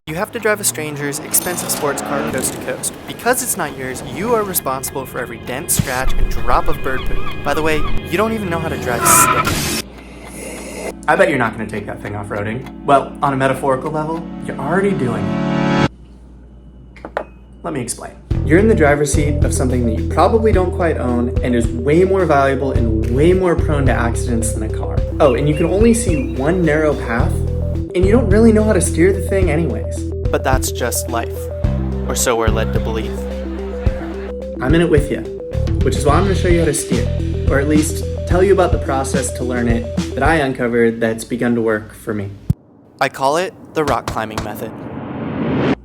You have to drive a stranger's expensive sports car coast to coast. Because it's not yours, you are responsible for every dent, scratch, and drop of bird poop. By the way, you don't even know how to drive stick. I bet you're not going to take that thing off-roading. Well, on a metaphorical level, you're already doing it. Let me explain. You're in the driver's seat of something that you probably don't quite own and is way more valuable and way more prone to accidents than a car. Oh, and you can only see one narrow path, and you don't really know how to steer the thing anyways. But that's just life. Or so we're led to believe. I'm in it with you, which is why I'm going to show you how to steer. Or at least tell you about the process to learn it that I uncovered that's begun to work for me. I call it the rock climbing method.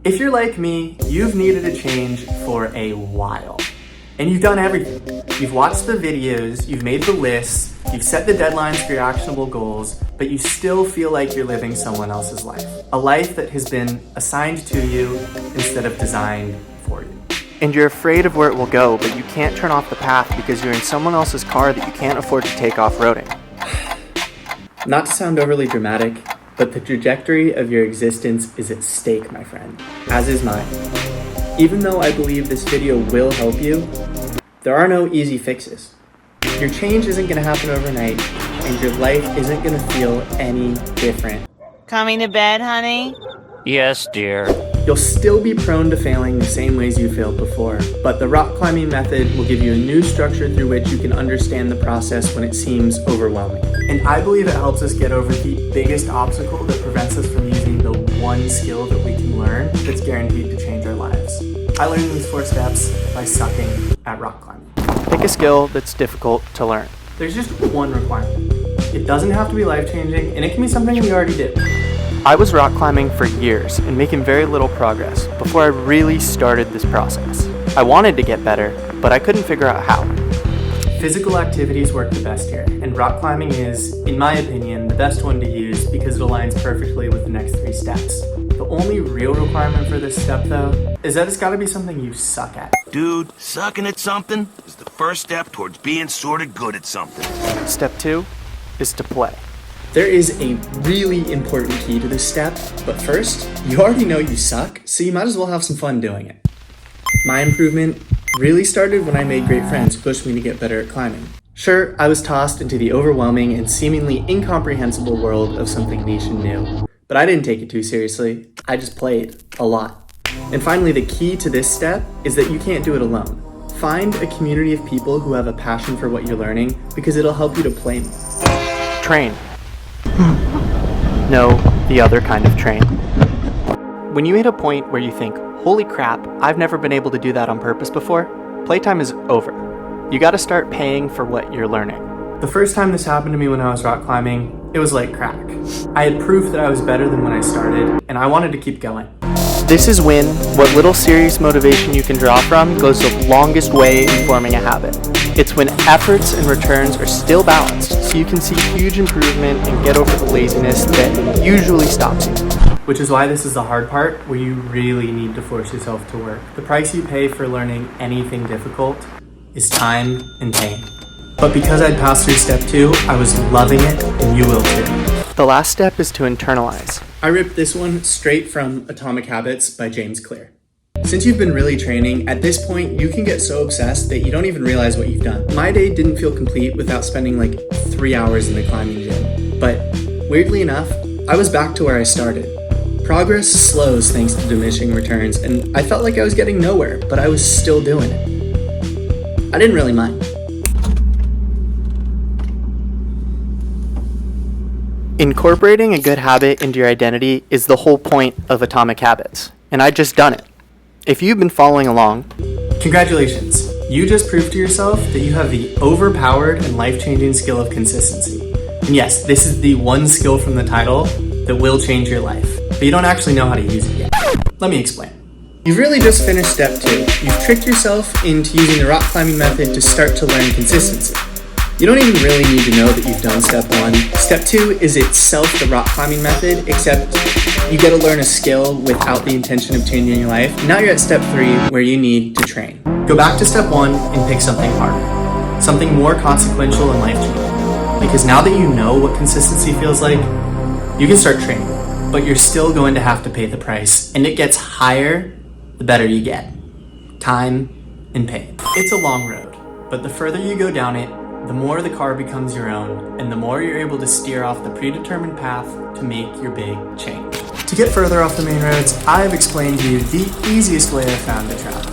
If you're like me, you've needed a change for a while. And you've done everything. You've watched the videos, you've made the lists, you've set the deadlines for your actionable goals, but you still feel like you're living someone else's life. A life that has been assigned to you instead of designed for you. And you're afraid of where it will go, but you can't turn off the path because you're in someone else's car that you can't afford to take off-roading. Not to sound overly dramatic, but the trajectory of your existence is at stake, my friend, as is mine. Even though I believe this video will help you, there are no easy fixes. Your change isn't going to happen overnight, and your life isn't going to feel any different. Coming to bed, honey? Yes, dear. You'll still be prone to failing the same ways you failed before, but the rock climbing method will give you a new structure through which you can understand the process when it seems overwhelming. And I believe it helps us get over the biggest obstacle that prevents us from using the one skill that we can learn that's guaranteed to change our lives. I learned these 4 steps by sucking at rock climbing. Pick a skill that's difficult to learn. There's just one requirement. It doesn't have to be life-changing, and it can be something you already did. I was rock climbing for years and making very little progress before I really started this process. I wanted to get better, but I couldn't figure out how. Physical activities work the best here, and rock climbing is, in my opinion, the best one to use because it aligns perfectly with the next 3 steps. The only real requirement for this step, though, is that it's gotta be something you suck at. Dude, sucking at something is the first step towards being sorta good at something. Step 2 is to play. There is a really important key to this step, but first, you already know you suck, so you might as well have some fun doing it. My improvement really started when I made great friends who pushed me to get better at climbing. Sure, I was tossed into the overwhelming and seemingly incomprehensible world of something niche and new, but I didn't take it too seriously. I just played a lot. And finally, the key to this step is that you can't do it alone. Find a community of people who have a passion for what you're learning because it'll help you to play more. Train. No, the other kind of train. When you hit a point where you think, holy crap, I've never been able to do that on purpose before, playtime is over. You gotta start paying for what you're learning. The first time this happened to me when I was rock climbing, it was like crack. I had proof that I was better than when I started, and I wanted to keep going. This is when what little serious motivation you can draw from goes the longest way in forming a habit. It's when efforts and returns are still balanced, so you can see huge improvement and get over the laziness that usually stops you. Which is why this is the hard part, where you really need to force yourself to work. The price you pay for learning anything difficult is time and pain. But because I'd passed through step 2, I was loving it, and you will too. The last step is to internalize. I ripped this one straight from Atomic Habits by James Clear. Since you've been really training, at this point you can get so obsessed that you don't even realize what you've done. My day didn't feel complete without spending like 3 hours in the climbing gym. But weirdly enough, I was back to where I started. Progress slows thanks to diminishing returns, and I felt like I was getting nowhere, but I was still doing it. I didn't really mind. Incorporating a good habit into your identity is the whole point of Atomic Habits, and I'd just done it. If you've been following along, congratulations. You just proved to yourself that you have the overpowered and life-changing skill of consistency. And yes, this is the one skill from the title that will change your life, but you don't actually know how to use it yet. Let me explain. You've really just finished step 2. You've tricked yourself into using the rock climbing method to start to learn consistency. You don't even really need to know that you've done step 1. Step 2 is itself the rock climbing method, except you get to learn a skill without the intention of changing your life. Now you're at step 3, where you need to train. Go back to step 1 and pick something harder, something more consequential and life-changing. Because now that you know what consistency feels like, you can start training. but you're still going to have to pay the price, and it gets higher the better you get. Time and pain. It's a long road, but the further you go down it, the more the car becomes your own, and the more you're able to steer off the predetermined path to make your big change. To get further off the main roads, I have explained to you the easiest way I've found to travel.